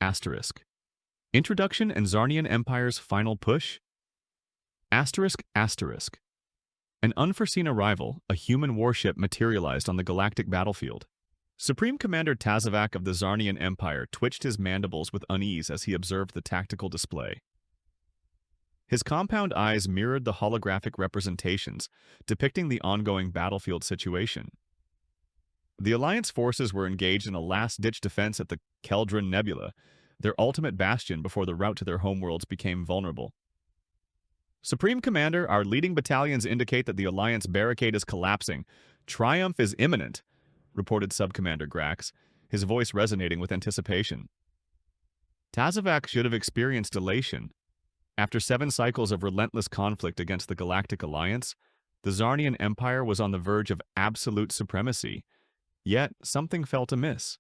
Asterisk. Introduction and Zarnian Empire's final push? Asterisk asterisk. An unforeseen arrival, a human warship materialized on the galactic battlefield. Supreme Commander Tazavac of the Zarnian Empire twitched his mandibles with unease as he observed the tactical display. His compound eyes mirrored the holographic representations, depicting the ongoing battlefield situation. The Alliance forces were engaged in a last-ditch defense at the Keldron Nebula, their ultimate bastion before the route to their homeworlds became vulnerable. Supreme Commander, our leading battalions indicate that the Alliance barricade is collapsing. Triumph is imminent, reported Subcommander Grax, his voice resonating with anticipation. Tazavac should have experienced elation. After 7 cycles of relentless conflict against the Galactic Alliance, the Zarnian Empire was on the verge of absolute supremacy. Yet, something felt amiss.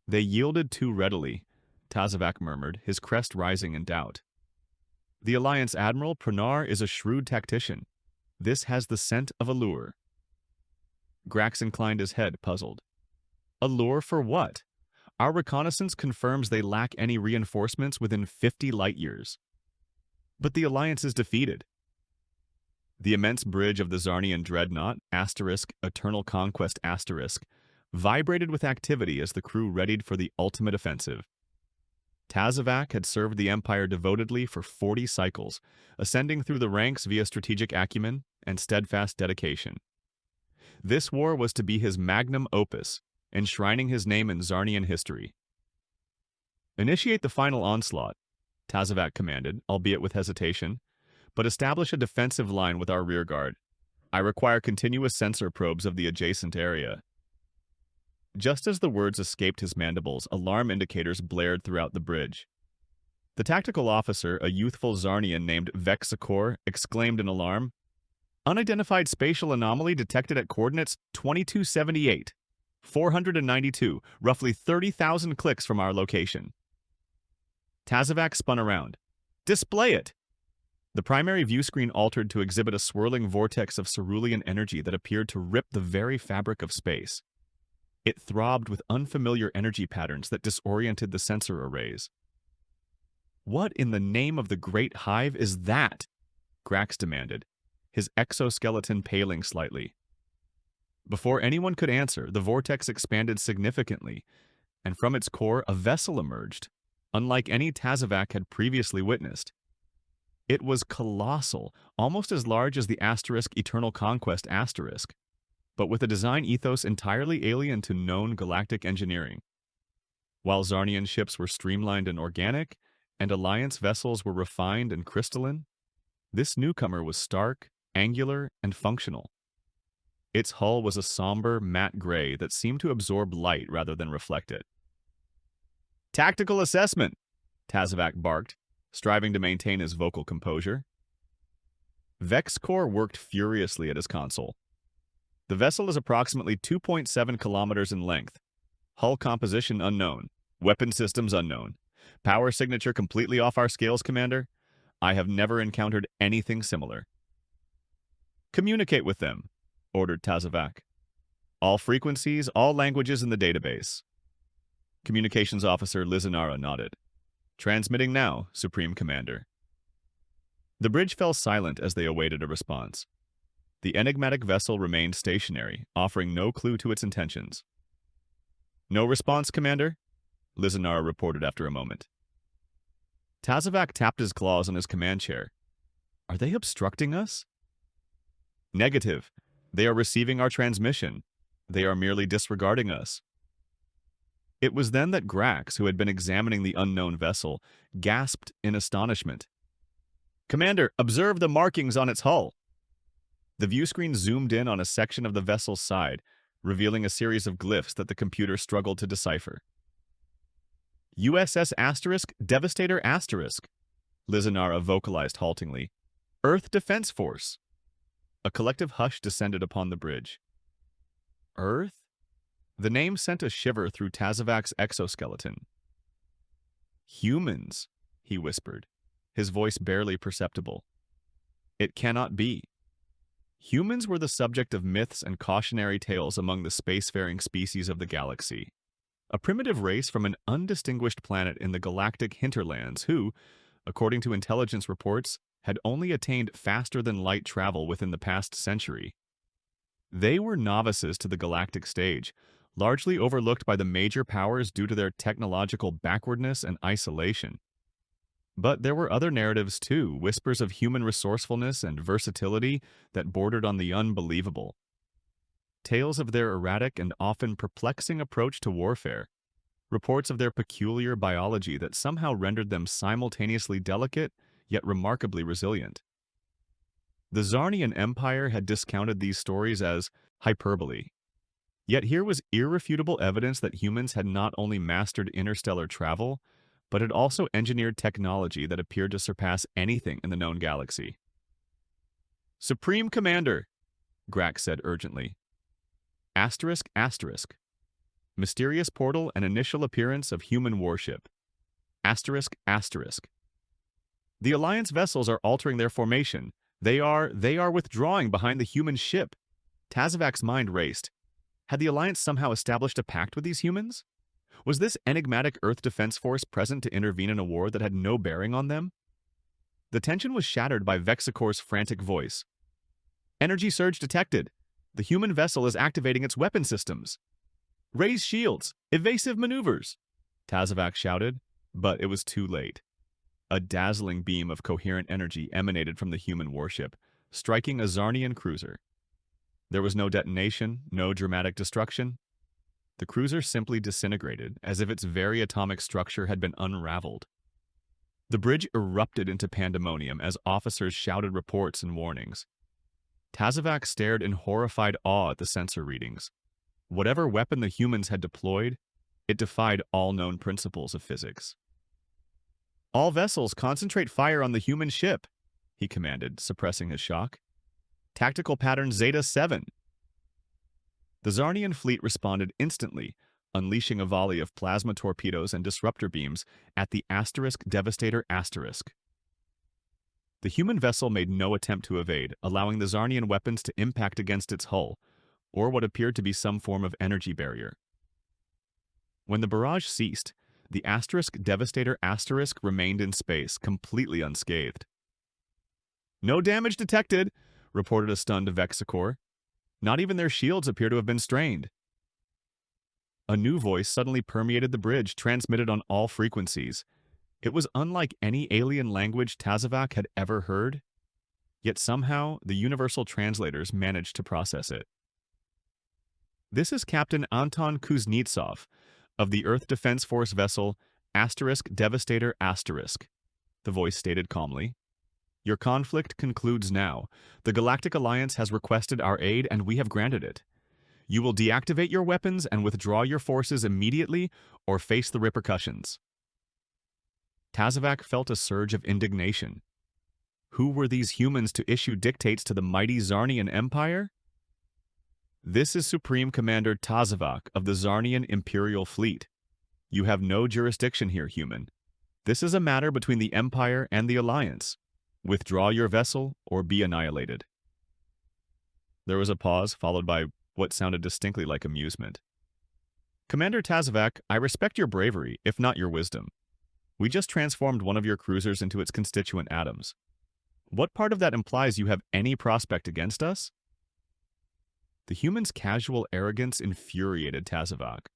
They yielded too readily, Tazavac murmured, his crest rising in doubt. The Alliance Admiral, Pranar, is a shrewd tactician. This has the scent of a lure. Grax inclined his head, puzzled. A lure for what? Our reconnaissance confirms they lack any reinforcements within 50 light-years. But the Alliance is defeated. The immense bridge of the Zarnian dreadnought, Eternal Conquest vibrated with activity as the crew readied for the ultimate offensive. Tazavac had served the Empire devotedly for 40 cycles, ascending through the ranks via strategic acumen and steadfast dedication. This war was to be his magnum opus, enshrining his name in Zarnian history. Initiate the final onslaught, Tazavac commanded, albeit with hesitation, but establish a defensive line with our rearguard. I require continuous sensor probes of the adjacent area. Just as the words escaped his mandibles, alarm indicators blared throughout the bridge. The tactical officer, a youthful Zarnian named Vexakor, exclaimed in alarm, "Unidentified spatial anomaly detected at coordinates 2278, 492, roughly 30,000 clicks from our location." Tazavac spun around. "Display it!" The primary view screen altered to exhibit a swirling vortex of cerulean energy that appeared to rip the very fabric of space. It throbbed with unfamiliar energy patterns that disoriented the sensor arrays. "What in the name of the Great Hive is that?" Grax demanded, his exoskeleton paling slightly. Before anyone could answer, the vortex expanded significantly, and from its core a vessel emerged, unlike any Tazavac had previously witnessed. It was colossal, almost as large as the Eternal Conquest but with a design ethos entirely alien to known galactic engineering. While Zarnian ships were streamlined and organic, and Alliance vessels were refined and crystalline, this newcomer was stark, angular, and functional. Its hull was a somber, matte gray that seemed to absorb light rather than reflect it. "Tactical assessment," Tazavac barked, striving to maintain his vocal composure. Vexakor worked furiously at his console. The vessel is approximately 2.7 kilometers in length. Hull composition unknown. Weapon systems unknown. Power signature completely off our scales, Commander. I have never encountered anything similar. "Communicate with them," ordered Tazavac. "All frequencies, all languages in the database." Communications Officer Lizanara nodded. "Transmitting now, Supreme Commander." The bridge fell silent as they awaited a response. The enigmatic vessel remained stationary, offering no clue to its intentions. "No response, Commander?" Lizanara reported after a moment. Tazavac tapped his claws on his command chair. "Are they obstructing us?" "Negative. They are receiving our transmission. They are merely disregarding us." It was then that Grax, who had been examining the unknown vessel, gasped in astonishment. "Commander, observe the markings on its hull." The view screen zoomed in on a section of the vessel's side, revealing a series of glyphs that the computer struggled to decipher. "USS Devastator *, Lizanara vocalized haltingly. "Earth Defense Force." A collective hush descended upon the bridge. "Earth?" The name sent a shiver through Tazavac's exoskeleton. "Humans," he whispered, his voice barely perceptible. "It cannot be." Humans were the subject of myths and cautionary tales among the spacefaring species of the galaxy. a primitive race from an undistinguished planet in the galactic hinterlands who, according to intelligence reports, had only attained faster-than-light travel within the past century. They were novices to the galactic stage, largely overlooked by the major powers due to their technological backwardness and isolation. But there were other narratives too, whispers of human resourcefulness and versatility that bordered on the unbelievable. Tales of their erratic and often perplexing approach to warfare, reports of their peculiar biology that somehow rendered them simultaneously delicate yet remarkably resilient. The Zarnian Empire had discounted these stories as hyperbole. Yet here was irrefutable evidence that humans had not only mastered interstellar travel, but had also engineered technology that appeared to surpass anything in the known galaxy. "Supreme Commander," Grax said urgently. Asterisk, asterisk. Mysterious portal and initial appearance of human warship. Asterisk, asterisk. The Alliance vessels are altering their formation. They are withdrawing behind the human ship. Tazavak's mind raced. Had the Alliance somehow established a pact with these humans? Was this enigmatic Earth Defense Force present to intervene in a war that had no bearing on them? The tension was shattered by Vexicor's frantic voice. "Energy surge detected. The human vessel is activating its weapon systems. Raise shields! Evasive maneuvers!" Tazavak shouted, but it was too late. A dazzling beam of coherent energy emanated from the human warship, striking a Zarnian cruiser. There was no detonation, no dramatic destruction. The cruiser simply disintegrated, as if its very atomic structure had been unraveled. The bridge erupted into pandemonium as officers shouted reports and warnings. Tazavak stared in horrified awe at the sensor readings. Whatever weapon the humans had deployed, it defied all known principles of physics. "All vessels concentrate fire on the human ship," he commanded, suppressing his shock. "Tactical pattern Zeta 7. The Zarnian fleet responded instantly, unleashing a volley of plasma torpedoes and disruptor beams at the Asterisk Devastator Asterisk. The human vessel made no attempt to evade, allowing the Zarnian weapons to impact against its hull, or what appeared to be some form of energy barrier. When the barrage ceased, the Asterisk Devastator Asterisk remained in space, completely unscathed. "No damage detected," reported a stunned Vexicor. "Not even their shields appear to have been strained." A new voice suddenly permeated the bridge, transmitted on all frequencies. It was unlike any alien language Tazavak had ever heard, yet somehow the universal translators managed to process it. "This is Captain Anton Kuznetsov of the Earth Defense Force vessel Asterisk Devastator Asterisk," the voice stated calmly. "Your conflict concludes now. The Galactic Alliance has requested our aid and we have granted it. You will deactivate your weapons and withdraw your forces immediately or face the repercussions." Tazavak felt a surge of indignation. Who were these humans to issue dictates to the mighty Zarnian Empire? "This is Supreme Commander Tazavak of the Zarnian Imperial Fleet. You have no jurisdiction here, human. This is a matter between the Empire and the Alliance. Withdraw your vessel or be annihilated." There was a pause, followed by what sounded distinctly like amusement. "Commander Tazavak, I respect your bravery, if not your wisdom. We just transformed one of your cruisers into its constituent atoms. What part of that implies you have any prospect against us?" The human's casual arrogance infuriated Tazavak.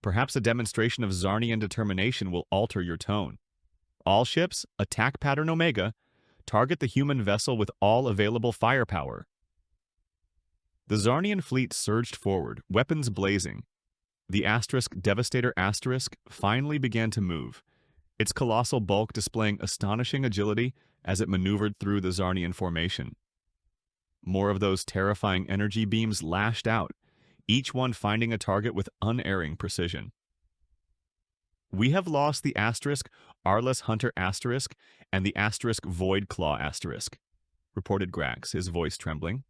"Perhaps a demonstration of Zarnian determination will alter your tone. All ships, attack pattern Omega. Target the human vessel with all available firepower." The Zarnian fleet surged forward, weapons blazing. The Asterisk Devastator Asterisk finally began to move, its colossal bulk displaying astonishing agility as it maneuvered through the Zarnian formation. More of those terrifying energy beams lashed out, each one finding a target with unerring precision. "We have lost the Asterisk Arliss Hunter Asterisk and the Asterisk Void Claw Asterisk," reported Grax, his voice trembling.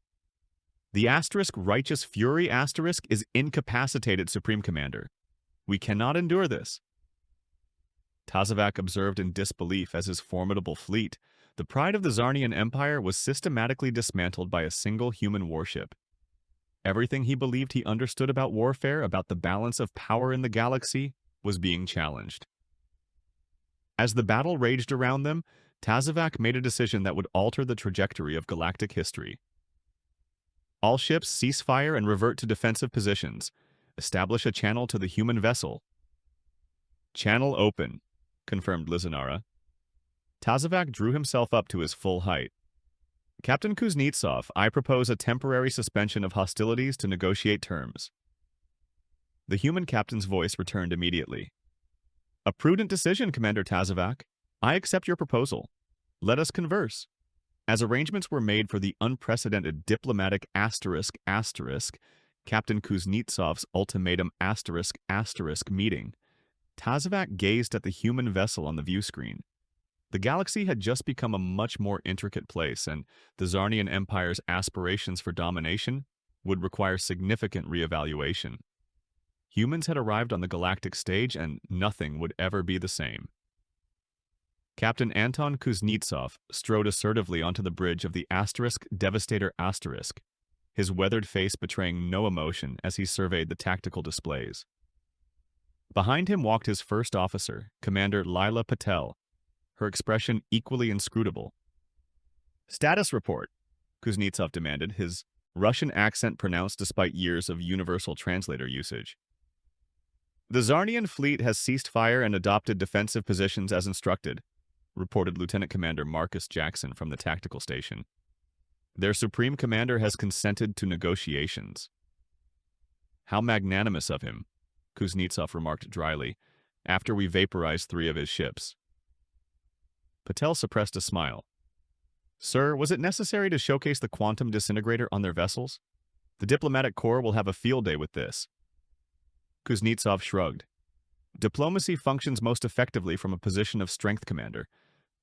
"The Asterisk Righteous Fury Asterisk is incapacitated, Supreme Commander. We cannot endure this." Tazavak observed in disbelief as his formidable fleet, the pride of the Zarnian Empire, was systematically dismantled by a single human warship. Everything he believed he understood about warfare, about the balance of power in the galaxy, was being challenged. As the battle raged around them, Tazavac made a decision that would alter the trajectory of galactic history. All ships cease fire and revert to defensive positions. Establish a channel to the human vessel. Channel open, confirmed Lizanara. Tazavac drew himself up to his full height. Captain Kuznetsov, I propose a temporary suspension of hostilities to negotiate terms. The human captain's voice returned immediately. A prudent decision, Commander Tazavac. I accept your proposal. Let us converse. As arrangements were made for the unprecedented diplomatic Captain Kuznetsov's ultimatum meeting, Tazavac gazed at the human vessel on the view screen. The galaxy had just become a much more intricate place, and the Zarnian Empire's aspirations for domination would require significant reevaluation. Humans had arrived on the galactic stage, and nothing would ever be the same. Captain Anton Kuznetsov strode assertively onto the bridge of the Devastator *, his weathered face betraying no emotion as he surveyed the tactical displays. Behind him walked his first officer, Commander Lila Patel, her expression equally inscrutable. Status report, Kuznetsov demanded, his Russian accent pronounced despite years of universal translator usage. The Zarnian fleet has ceased fire and adopted defensive positions as instructed, reported Lieutenant Commander Marcus Jackson from the tactical station. Their Supreme Commander has consented to negotiations. How magnanimous of him, Kuznetsov remarked dryly, after we vaporized 3 of his ships. Patel suppressed a smile. Sir, was it necessary to showcase the quantum disintegrator on their vessels? The diplomatic corps will have a field day with this. Kuznetsov shrugged. Diplomacy functions most effectively from a position of strength, Commander.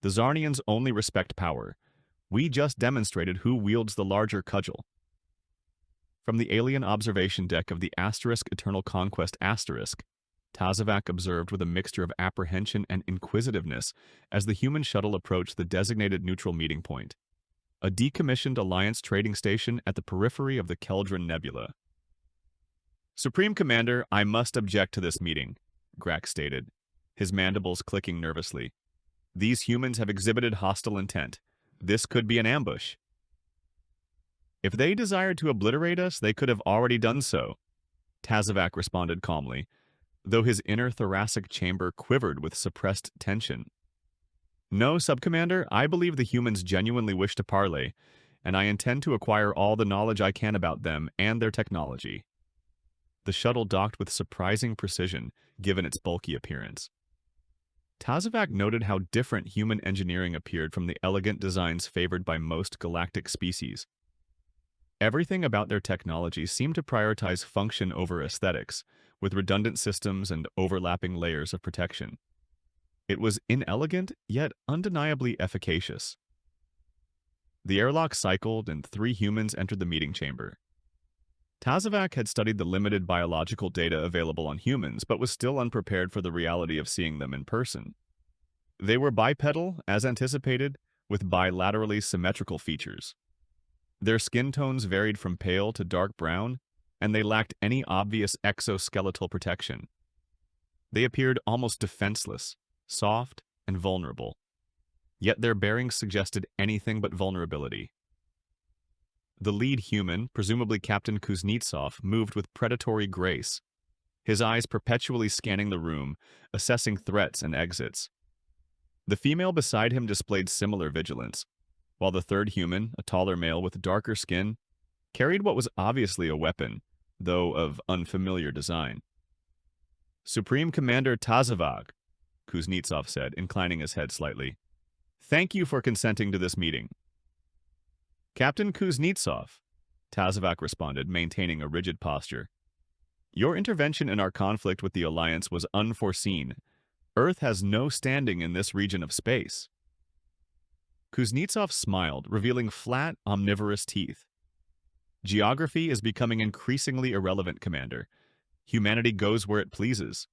The Zarnians only respect power. We just demonstrated who wields the larger cudgel. From the alien observation deck of the Eternal Conquest Tazavac observed with a mixture of apprehension and inquisitiveness as the human shuttle approached the designated neutral meeting point, a decommissioned Alliance trading station at the periphery of the Keldron Nebula. Supreme Commander, I must object to this meeting, Grax stated, his mandibles clicking nervously. These humans have exhibited hostile intent. This could be an ambush. If they desired to obliterate us, they could have already done so, Tazavac responded calmly, though his inner thoracic chamber quivered with suppressed tension. No, Subcommander, I believe the humans genuinely wish to parley, and I intend to acquire all the knowledge I can about them and their technology. The shuttle docked with surprising precision, given its bulky appearance. Tazavac noted how different human engineering appeared from the elegant designs favored by most galactic species. Everything about their technology seemed to prioritize function over aesthetics, with redundant systems and overlapping layers of protection. It was inelegant, yet undeniably efficacious. The airlock cycled, and 3 humans entered the meeting chamber. Tazavac had studied the limited biological data available on humans, but was still unprepared for the reality of seeing them in person. They were bipedal, as anticipated, with bilaterally symmetrical features. Their skin tones varied from pale to dark brown, and they lacked any obvious exoskeletal protection. They appeared almost defenseless, soft, and vulnerable. Yet their bearings suggested anything but vulnerability. The lead human, presumably Captain Kuznetsov, moved with predatory grace, his eyes perpetually scanning the room, assessing threats and exits. The female beside him displayed similar vigilance, while the third human, a taller male with darker skin, carried what was obviously a weapon, though of unfamiliar design. Supreme Commander Tazavac, Kuznetsov said, inclining his head slightly. Thank you for consenting to this meeting. Captain Kuznetsov, Tazavac responded, maintaining a rigid posture. Your intervention in our conflict with the Alliance was unforeseen. Earth has no standing in this region of space. Kuznetsov smiled, revealing flat, omnivorous teeth. Geography is becoming increasingly irrelevant, Commander. Humanity goes where it pleases.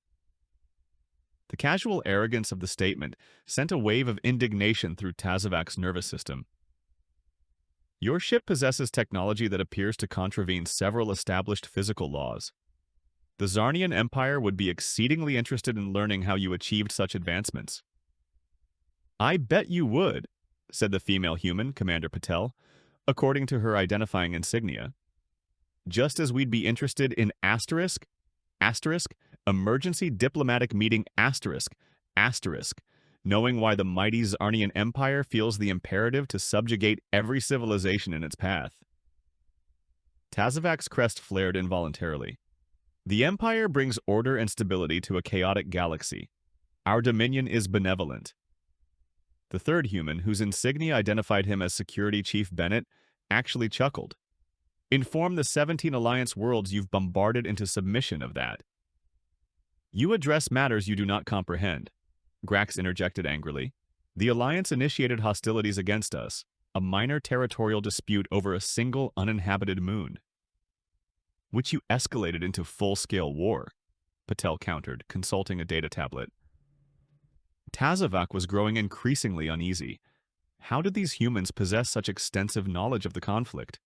The casual arrogance of the statement sent a wave of indignation through Tazavac's nervous system. Your ship possesses technology that appears to contravene several established physical laws. The Zarnian Empire would be exceedingly interested in learning how you achieved such advancements. I bet you would, said the female human, Commander Patel, according to her identifying insignia. Just as we'd be interested in asterisk, emergency diplomatic meeting asterisk, knowing why the mighty Zarnian Empire feels the imperative to subjugate every civilization in its path. Tazavac's crest flared involuntarily. The Empire brings order and stability to a chaotic galaxy. Our dominion is benevolent. The third human, whose insignia identified him as Security Chief Bennett, actually chuckled. Inform the 17 Alliance worlds you've bombarded into submission of that. You address matters you do not comprehend, Grax interjected angrily. The Alliance initiated hostilities against us, a minor territorial dispute over a single uninhabited moon, which you escalated into full-scale war, Patel countered, consulting a data tablet. Tazavac was growing increasingly uneasy. How did these humans possess such extensive knowledge of the conflict?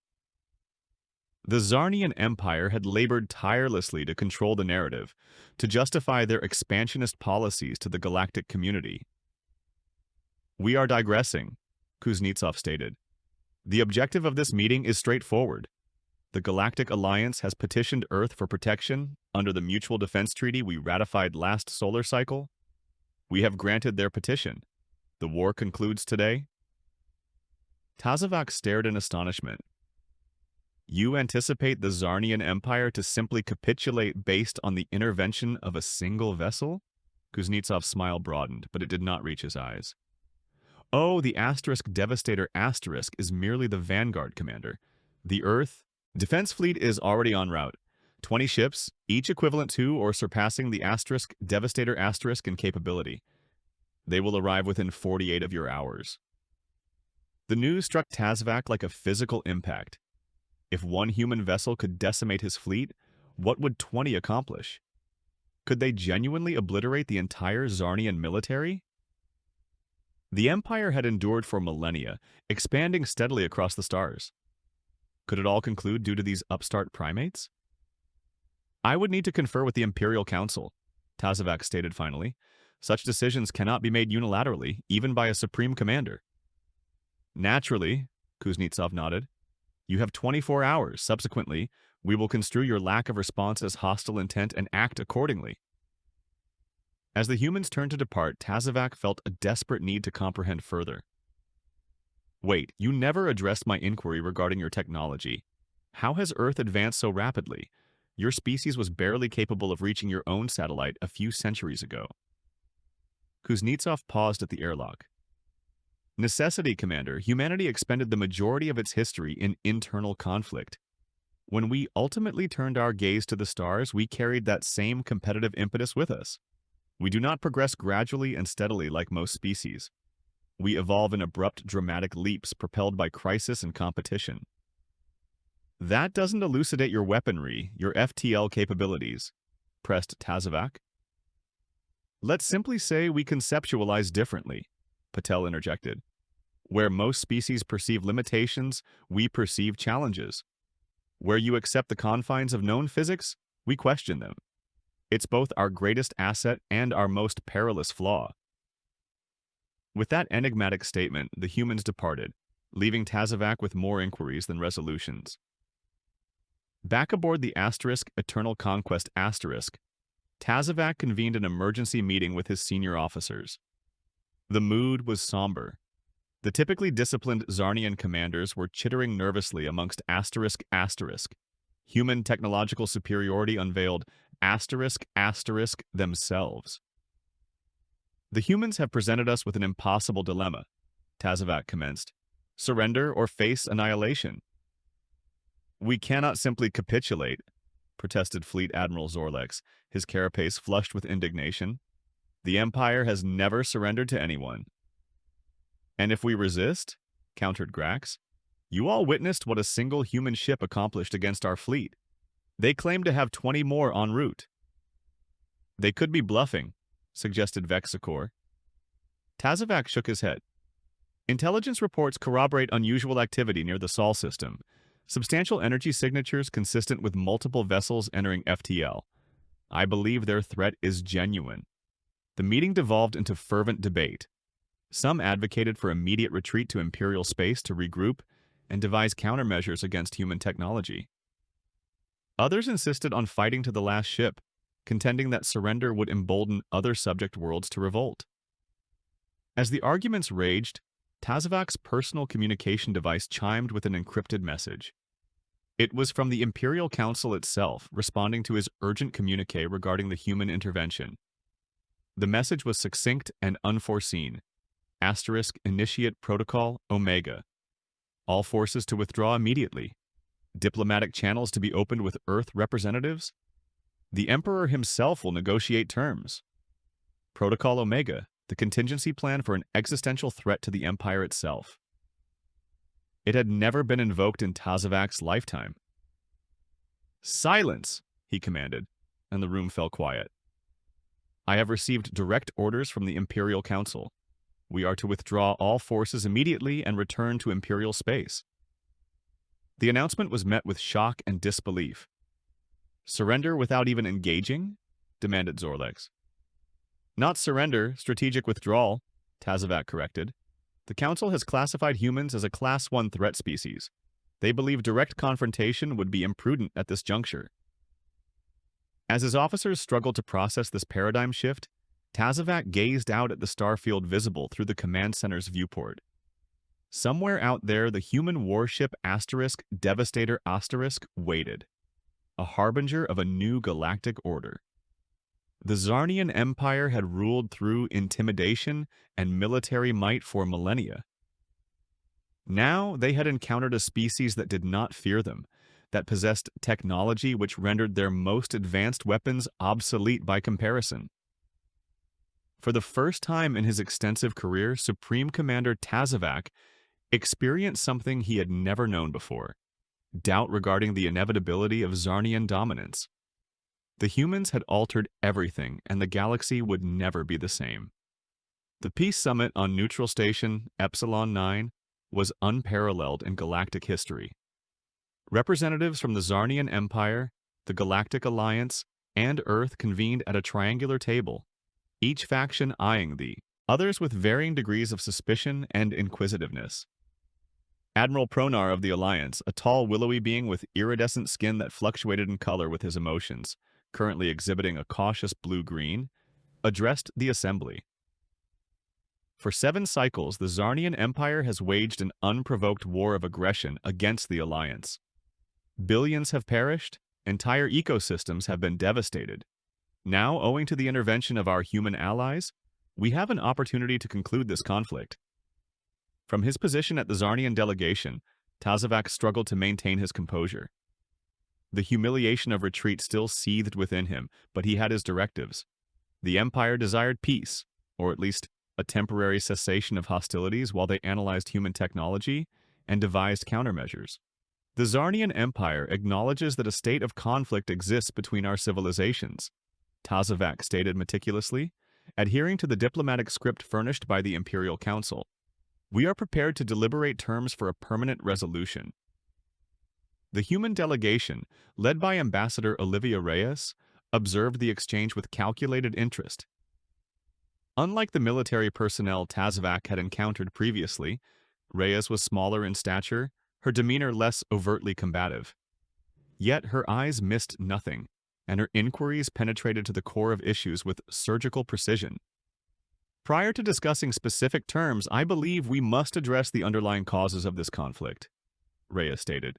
The Zarnian Empire had labored tirelessly to control the narrative, to justify their expansionist policies to the galactic community. We are digressing, Kuznetsov stated. The objective of this meeting is straightforward. The Galactic Alliance has petitioned Earth for protection under the Mutual Defense Treaty we ratified last solar cycle. We have granted their petition. The war concludes today. Tazavac stared in astonishment. You anticipate the Zarnian Empire to simply capitulate based on the intervention of a single vessel? Kuznetsov's smile broadened, but it did not reach his eyes. Oh, the Devastator is merely the vanguard, Commander. The Earth Defense Fleet is already en route. 20 ships, each equivalent to or surpassing the Devastator in capability. They will arrive within 48 of your hours. The news struck Tazavac like a physical impact. If one human vessel could decimate his fleet, what would 20 accomplish? Could they genuinely obliterate the entire Zarnian military? The Empire had endured for millennia, expanding steadily across the stars. Could it all conclude due to these upstart primates? I would need to confer with the Imperial Council, Tazavac stated finally. Such decisions cannot be made unilaterally, even by a supreme commander. Naturally, Kuznetsov nodded. You have 24 hours. Subsequently, we will construe your lack of response as hostile intent and act accordingly. As the humans turned to depart, Tazavac felt a desperate need to comprehend further. Wait, you never addressed my inquiry regarding your technology. How has Earth advanced so rapidly? Your species was barely capable of reaching your own satellite a few centuries ago. Kuznetsov paused at the airlock. Necessity, Commander. Humanity expended the majority of its history in internal conflict. When we ultimately turned our gaze to the stars, we carried that same competitive impetus with us. We do not progress gradually and steadily like most species. We evolve in abrupt, dramatic leaps propelled by crisis and competition. That doesn't elucidate your weaponry, your FTL capabilities, pressed Tazavac. Let's simply say we conceptualize differently, Patel interjected. Where most species perceive limitations, we perceive challenges. Where you accept the confines of known physics, we question them. It's both our greatest asset and our most perilous flaw. With that enigmatic statement, the humans departed, leaving Tazavac with more inquiries than resolutions. Back aboard the Eternal Conquest Tazavac convened an emergency meeting with his senior officers. The mood was somber. The typically disciplined Zarnian commanders were chittering nervously amongst human technological superiority unveiled themselves. The humans have presented us with an impossible dilemma, Tazavac commenced. Surrender or face annihilation. We cannot simply capitulate, protested Fleet Admiral Zorlex, his carapace flushed with indignation. The Empire has never surrendered to anyone. And if we resist, countered Grax, you all witnessed what a single human ship accomplished against our fleet. They claim to have 20 more en route. They could be bluffing, suggested Vexicor. Tazavac shook his head. Intelligence reports corroborate unusual activity near the Sol system. Substantial energy signatures consistent with multiple vessels entering FTL. I believe their threat is genuine. The meeting devolved into fervent debate. Some advocated for immediate retreat to Imperial space to regroup and devise countermeasures against human technology. Others insisted on fighting to the last ship, contending that surrender would embolden other subject worlds to revolt. As the arguments raged, Tazavac's personal communication device chimed with an encrypted message. It was from the Imperial Council itself, responding to his urgent communique regarding the human intervention. The message was succinct and unforeseen. Initiate Protocol Omega. All forces to withdraw immediately. Diplomatic channels to be opened with Earth representatives. The Emperor himself will negotiate terms. Protocol Omega, the contingency plan for an existential threat to the Empire itself. It had never been invoked in Tazavac's lifetime. "Silence!" he commanded, and the room fell quiet. "I have received direct orders from the Imperial Council. We are to withdraw all forces immediately and return to Imperial space." The announcement was met with shock and disbelief. "Surrender without even engaging?" demanded Zorlex. "Not surrender, strategic withdrawal," Tazavac corrected. "The Council has classified humans as a Class 1 threat species. They believe direct confrontation would be imprudent at this juncture." As his officers struggled to process this paradigm shift, Tazavac gazed out at the starfield visible through the command center's viewport. Somewhere out there, the human warship Devastator waited, a harbinger of a new galactic order. The Zarnian Empire had ruled through intimidation and military might for millennia. Now they had encountered a species that did not fear them, that possessed technology which rendered their most advanced weapons obsolete by comparison. For the first time in his extensive career, Supreme Commander Tazavac experienced something he had never known before: doubt regarding the inevitability of Zarnian dominance. The humans had altered everything, and the galaxy would never be the same. The peace summit on Neutral Station Epsilon 9 was unparalleled in galactic history. Representatives from the Zarnian Empire, the Galactic Alliance, and Earth convened at a triangular table, each faction eyeing the others with varying degrees of suspicion and inquisitiveness. Admiral Pronar of the Alliance, a tall, willowy being with iridescent skin that fluctuated in color with his emotions, currently exhibiting a cautious blue-green, addressed the assembly. For 7 cycles, the Zarnian Empire has waged an unprovoked war of aggression against the Alliance. Billions have perished, entire ecosystems have been devastated. Now, owing to the intervention of our human allies, we have an opportunity to conclude this conflict. From his position at the Zarnian delegation, Tazavac struggled to maintain his composure. The humiliation of retreat still seethed within him, but he had his directives. The Empire desired peace, or at least a temporary cessation of hostilities while they analyzed human technology and devised countermeasures. The Zarnian Empire acknowledges that a state of conflict exists between our civilizations, Tazavac stated meticulously, adhering to the diplomatic script furnished by the Imperial Council. We are prepared to deliberate terms for a permanent resolution. The human delegation, led by Ambassador Olivia Reyes, observed the exchange with calculated interest. Unlike the military personnel Tazavac had encountered previously, Reyes was smaller in stature, her demeanor less overtly combative. Yet her eyes missed nothing, and her inquiries penetrated to the core of issues with surgical precision. Prior to discussing specific terms, I believe we must address the underlying causes of this conflict, Reyes stated.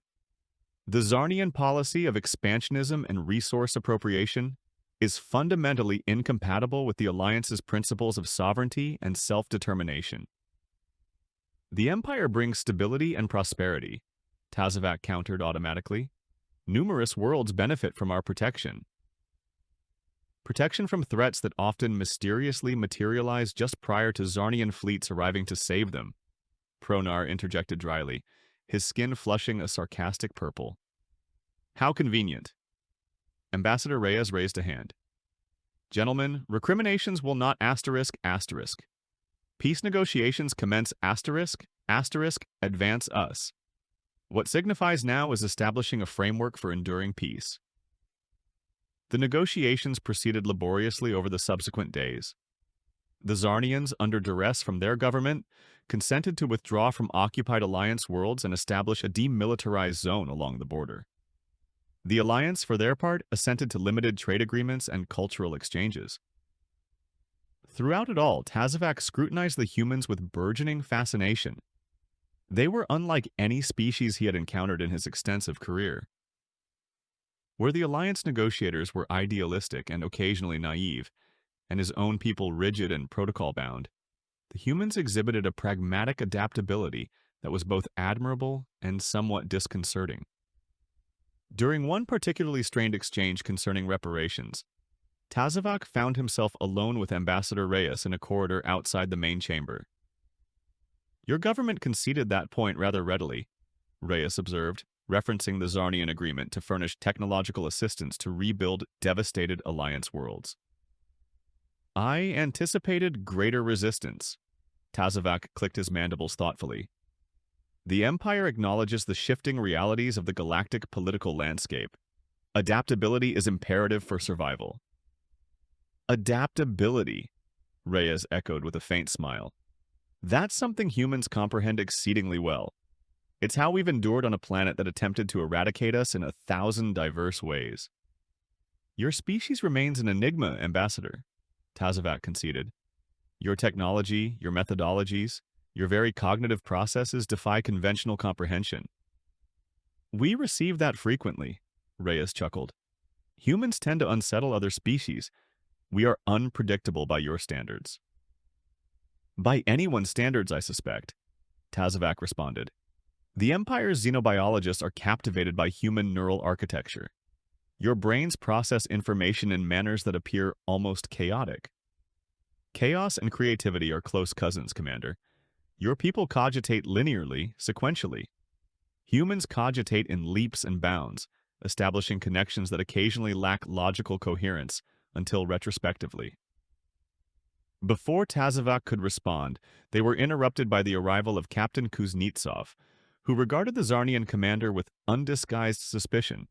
The Zarnian policy of expansionism and resource appropriation is fundamentally incompatible with the Alliance's principles of sovereignty and self-determination. The Empire brings stability and prosperity, Tazavac countered automatically. Numerous worlds benefit from our protection. Protection from threats that often mysteriously materialize just prior to Zarnian fleets arriving to save them, Pronar interjected dryly, his skin flushing a sarcastic purple. How convenient. Ambassador Reyes raised a hand. Gentlemen, recriminations will not ***. Peace negotiations commence advance us. What signifies now is establishing a framework for enduring peace. The negotiations proceeded laboriously over the subsequent days. The Zarnians, under duress from their government, consented to withdraw from occupied Alliance worlds and establish a demilitarized zone along the border. The Alliance, for their part, assented to limited trade agreements and cultural exchanges. Throughout it all, Tazovac scrutinized the humans with burgeoning fascination. They were unlike any species he had encountered in his extensive career. Where the Alliance negotiators were idealistic and occasionally naive, and his own people rigid and protocol-bound, the humans exhibited a pragmatic adaptability that was both admirable and somewhat disconcerting. During one particularly strained exchange concerning reparations, Tazovac found himself alone with Ambassador Reyes in a corridor outside the main chamber. "Your government conceded that point rather readily," Reyes observed, referencing the Zarnian agreement to furnish technological assistance to rebuild devastated Alliance worlds. "I anticipated greater resistance." Tazovac clicked his mandibles thoughtfully. "The Empire acknowledges the shifting realities of the galactic political landscape. Adaptability is imperative for survival." "Adaptability," Reyes echoed with a faint smile. "That's something humans comprehend exceedingly well. It's how we've endured on a planet that attempted to eradicate us in 1,000 diverse ways." "Your species remains an enigma, Ambassador," Tazovac conceded. "Your technology, your methodologies, your very cognitive processes defy conventional comprehension." "We receive that frequently," Reyes chuckled. "Humans tend to unsettle other species. We are unpredictable by your standards." "By anyone's standards, I suspect," Tazovac responded. "The Empire's xenobiologists are captivated by human neural architecture. Your brains process information in manners that appear almost chaotic. Chaos and creativity are close cousins, Commander. Your people cogitate linearly, sequentially. Humans cogitate in leaps and bounds, establishing connections that occasionally lack logical coherence until retrospectively." Before Tazovac could respond, they were interrupted by the arrival of Captain Kuznetsov, who regarded the Zarnian commander with undisguised suspicion.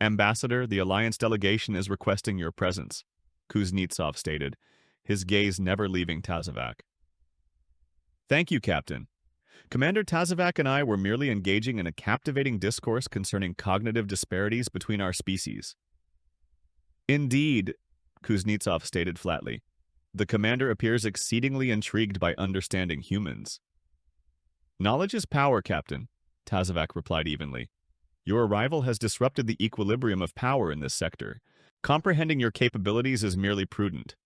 "Ambassador, the Alliance delegation is requesting your presence," Kuznetsov stated, his gaze never leaving Tazovac. "Thank you, Captain. Commander Tazovac and I were merely engaging in a captivating discourse concerning cognitive disparities between our species." "Indeed," Kuznetsov stated flatly. "The commander appears exceedingly intrigued by understanding humans." "Knowledge is power, Captain," Tazovac replied evenly. "Your arrival has disrupted the equilibrium of power in this sector. Comprehending your capabilities is merely prudent."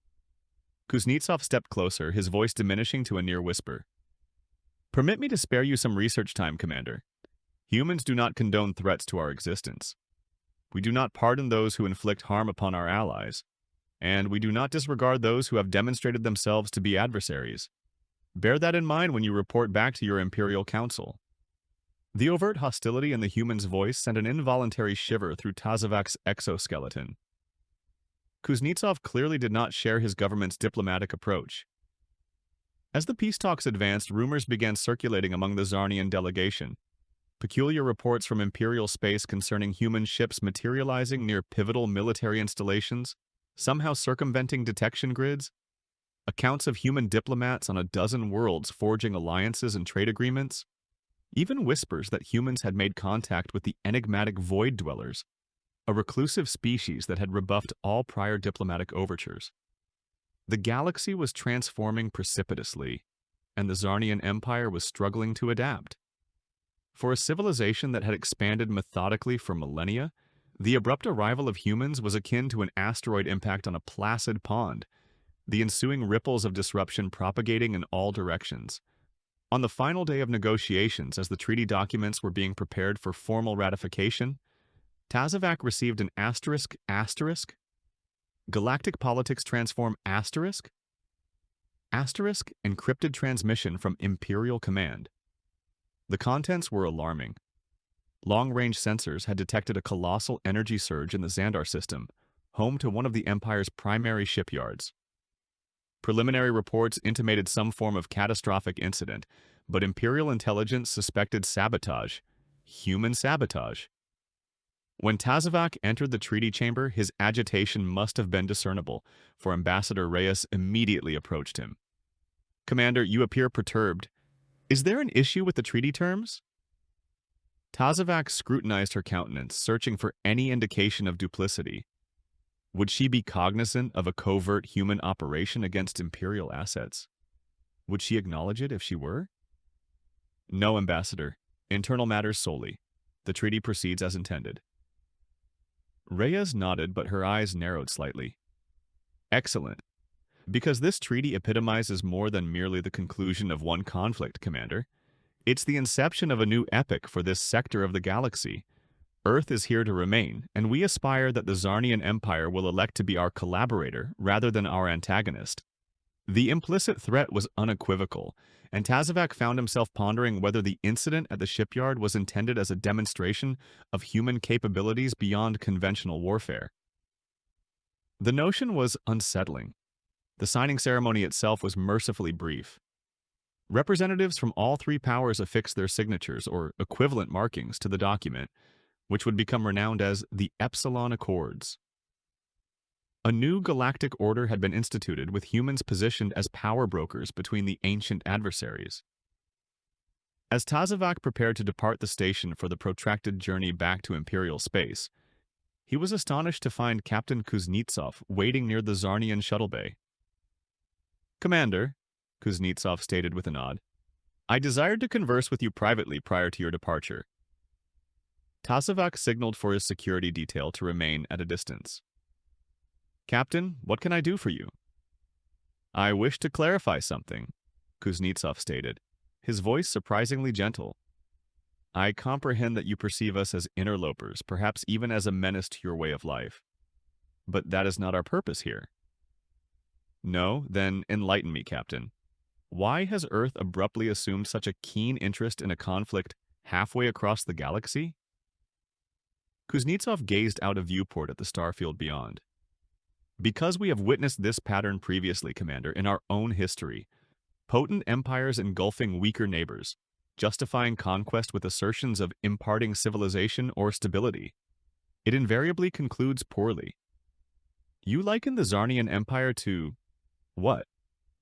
Kuznetsov stepped closer, his voice diminishing to a near whisper. "Permit me to spare you some research time, Commander. Humans do not condone threats to our existence. We do not pardon those who inflict harm upon our allies, and we do not disregard those who have demonstrated themselves to be adversaries. Bear that in mind when you report back to your Imperial Council." The overt hostility in the human's voice sent an involuntary shiver through Tazovac's exoskeleton. Kuznetsov clearly did not share his government's diplomatic approach. As the peace talks advanced, rumors began circulating among the Zarnian delegation. Peculiar reports from Imperial space concerning human ships materializing near pivotal military installations, somehow circumventing detection grids, accounts of human diplomats on a dozen worlds forging alliances and trade agreements, even whispers that humans had made contact with the enigmatic Void Dwellers, a reclusive species that had rebuffed all prior diplomatic overtures. The galaxy was transforming precipitously, and the Zarnian Empire was struggling to adapt. For a civilization that had expanded methodically for millennia, the abrupt arrival of humans was akin to an asteroid impact on a placid pond, the ensuing ripples of disruption propagating in all directions. On the final day of negotiations, as the treaty documents were being prepared for formal ratification, Tazovac received an asterisk. Galactic politics transform asterisk encrypted transmission from Imperial Command. The contents were alarming. Long-range sensors had detected a colossal energy surge in the Xandar system, home to one of the Empire's primary shipyards. Preliminary reports intimated some form of catastrophic incident, but Imperial intelligence suspected sabotage. Human sabotage. When Tazavac entered the treaty chamber, his agitation must have been discernible, for Ambassador Reyes immediately approached him. "Commander, you appear perturbed. Is there an issue with the treaty terms?" Tazavac scrutinized her countenance, searching for any indication of duplicity. Would she be cognizant of a covert human operation against Imperial assets? Would she acknowledge it if she were? "No, Ambassador. Internal matters solely. The treaty proceeds as intended." Reyes nodded, but her eyes narrowed slightly. "Excellent. Because this treaty epitomizes more than merely the conclusion of one conflict, Commander. It's the inception of a new epoch for this sector of the galaxy. Earth is here to remain, and we aspire that the Zarnian Empire will elect to be our collaborator rather than our antagonist." The implicit threat was unequivocal, and Tazavac found himself pondering whether the incident at the shipyard was intended as a demonstration of human capabilities beyond conventional warfare. The notion was unsettling. The signing ceremony itself was mercifully brief. Representatives from all three powers affixed their signatures, or equivalent markings, to the document, which would become renowned as the Epsilon Accords. A new galactic order had been instituted, with humans positioned as power brokers between the ancient adversaries. As Tazavac prepared to depart the station for the protracted journey back to Imperial space, he was astonished to find Captain Kuznetsov waiting near the Zarnian shuttle bay. "Commander," Kuznetsov stated with a nod, "I desired to converse with you privately prior to your departure." Tazavac signaled for his security detail to remain at a distance. "Captain, what can I do for you?" "I wish to clarify something," Kuznetsov stated, his voice surprisingly gentle. "I comprehend that you perceive us as interlopers, perhaps even as a menace to your way of life. But that is not our purpose here." "No? Then enlighten me, Captain. Why has Earth abruptly assumed such a keen interest in a conflict halfway across the galaxy?" Kuznetsov gazed out a viewport at the starfield beyond. "Because we have witnessed this pattern previously, Commander, in our own history. Potent empires engulfing weaker neighbors, justifying conquest with assertions of imparting civilization or stability. It invariably concludes poorly. You liken the Zarnian Empire to what?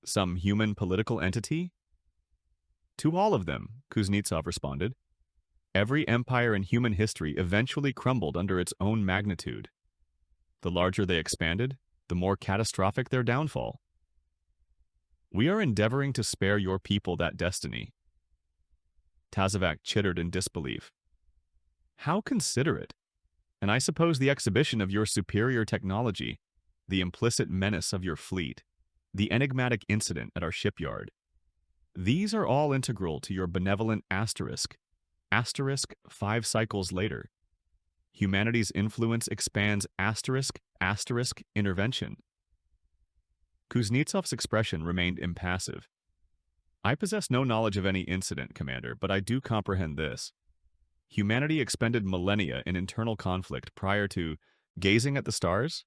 Some human political entity?" "To all of them," Kuznetsov responded. "Every empire in human history eventually crumbled under its own magnitude. The larger they expanded, the more catastrophic their downfall. We are endeavoring to spare your people that destiny." Tazavac chittered in disbelief. "How considerate! And I suppose the exhibition of your superior technology, the implicit menace of your fleet, the enigmatic incident at our shipyard, these are all integral to your benevolent asterisk 5 cycles later. Humanity's influence expands asterisk intervention." Kuznetsov's expression remained impassive. "I possess no knowledge of any incident, Commander, but I do comprehend this. Humanity expended millennia in internal conflict prior to gazing at the stars.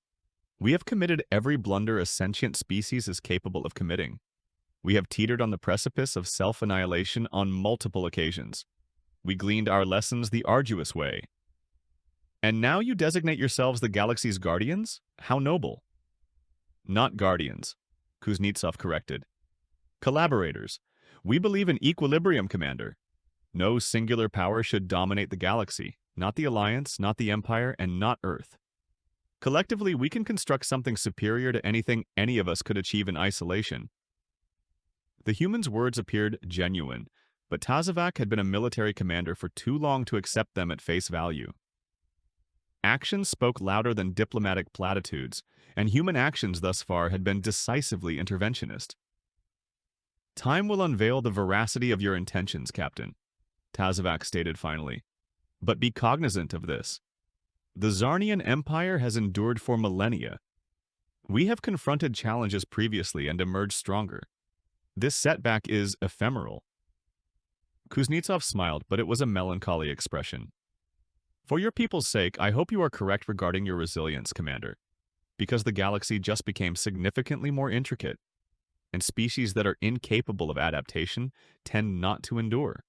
We have committed every blunder a sentient species is capable of committing. We have teetered on the precipice of self-annihilation on multiple occasions. We gleaned our lessons the arduous way. And now you designate yourselves the galaxy's guardians? How noble." "Not guardians," Kuznetsov corrected. "Collaborators. We believe in equilibrium, Commander. No singular power should dominate the galaxy, not the Alliance, not the Empire, and not Earth. Collectively, we can construct something superior to anything any of us could achieve in isolation." The human's words appeared genuine, but Tazavac had been a military commander for too long to accept them at face value. Actions spoke louder than diplomatic platitudes, and human actions thus far had been decisively interventionist. "Time will unveil the veracity of your intentions, Captain," Tazavac stated finally. "But be cognizant of this. The Zarnian Empire has endured for millennia. We have confronted challenges previously and emerged stronger. This setback is ephemeral." Kuznetsov smiled, but it was a melancholy expression. "For your people's sake, I hope you are correct regarding your resilience, Commander, because the galaxy just became significantly more intricate. and species that are incapable of adaptation tend not to endure.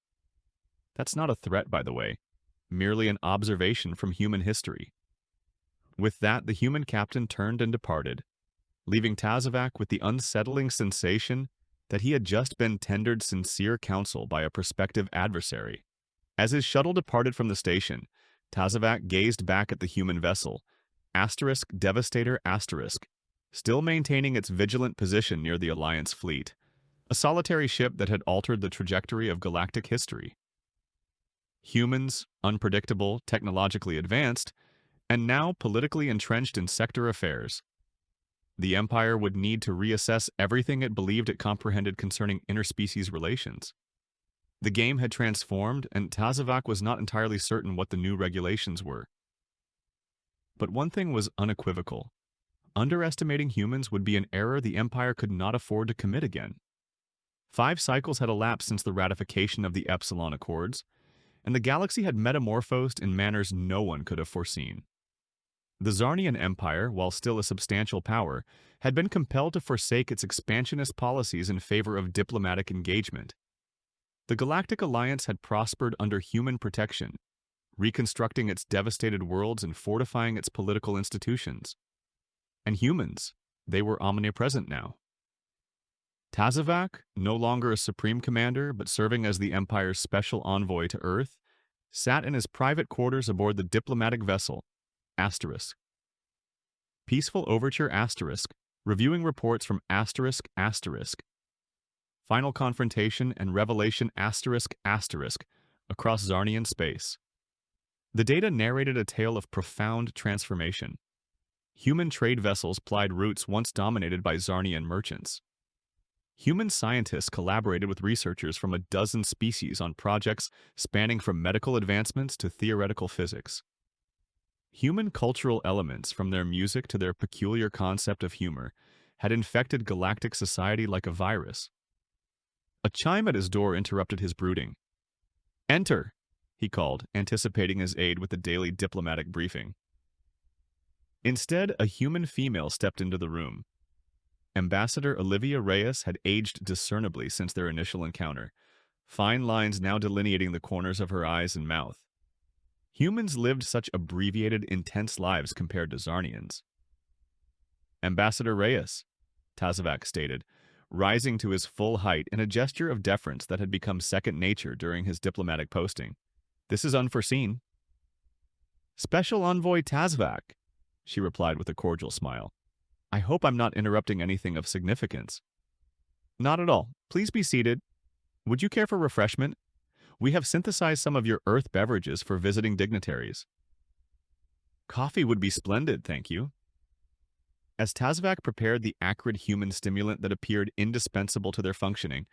That's not a threat, by the way, merely an observation from human history. With that, the human captain turned and departed, leaving Tazovac with the unsettling sensation that he had just been tendered sincere counsel by a prospective adversary. As his shuttle departed from the station, Tazovac gazed back at the human vessel, Devastator *, still maintaining its vigilant position near the Alliance fleet, a solitary ship that had altered the trajectory of galactic history. Humans, unpredictable, technologically advanced, and now politically entrenched in sector affairs. The Empire would need to reassess everything it believed it comprehended concerning interspecies relations. The game had transformed, and Tazovac was not entirely certain what the new regulations were. But one thing was unequivocal. Underestimating humans would be an error the Empire could not afford to commit again. 5 cycles had elapsed since the ratification of the Epsilon Accords, and the galaxy had metamorphosed in manners no one could have foreseen. The Zarnian Empire, while still a substantial power, had been compelled to forsake its expansionist policies in favor of diplomatic engagement. The Galactic Alliance had prospered under human protection, reconstructing its devastated worlds and fortifying its political institutions. And humans, they were omnipresent now. Tazovac, no longer a supreme commander but serving as the Empire's special envoy to Earth, sat in his private quarters aboard the diplomatic vessel, *. Peaceful Overture *, reviewing reports from ***. Final Confrontation and Revelation ***, across Zarnian space. The data narrated a tale of profound transformation. Human trade vessels plied routes once dominated by Zarnian merchants. Human scientists collaborated with researchers from a dozen species on projects spanning from medical advancements to theoretical physics. Human cultural elements, from their music to their peculiar concept of humor, had infected galactic society like a virus. A chime at his door interrupted his brooding. "Enter," he called, anticipating his aide with the daily diplomatic briefing. Instead, a human female stepped into the room. Ambassador Olivia Reyes had aged discernibly since their initial encounter, fine lines now delineating the corners of her eyes and mouth. Humans lived such abbreviated, intense lives compared to Zarnians. "Ambassador Reyes," Tazovac stated, rising to his full height in a gesture of deference that had become second nature during his diplomatic posting. "This is unforeseen." "Special Envoy Tazovac," she replied with a cordial smile. "I hope I'm not interrupting anything of significance." "Not at all. Please be seated. Would you care for refreshment? We have synthesized some of your Earth beverages for visiting dignitaries." "Coffee would be splendid, thank you." As Tazovac prepared the acrid human stimulant that appeared indispensable to their functioning,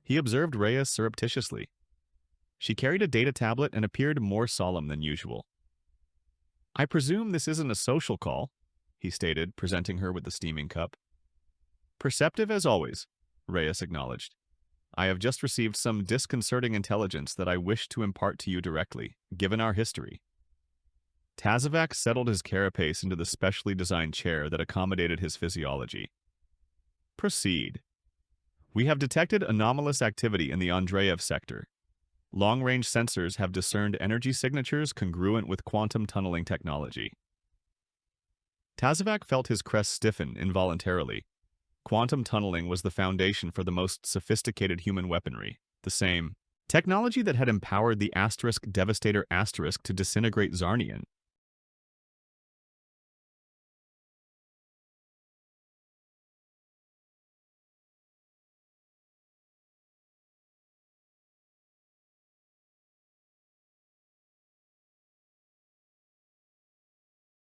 he observed Reyes surreptitiously. She carried a data tablet and appeared more solemn than usual. "I presume this isn't a social call," he stated, presenting her with the steaming cup. "Perceptive as always," Reyes acknowledged. "I have just received some disconcerting intelligence that I wish to impart to you directly, given our history." Tazovac settled his carapace into the specially designed chair that accommodated his physiology. "Proceed. We have detected anomalous activity in the Andreev sector. Long-range sensors have discerned energy signatures congruent with quantum tunneling technology." Tazovac felt his crest stiffen involuntarily. Quantum tunneling was the foundation for the most sophisticated human weaponry, the same technology that had empowered the ** Devastator * to disintegrate Zarnian,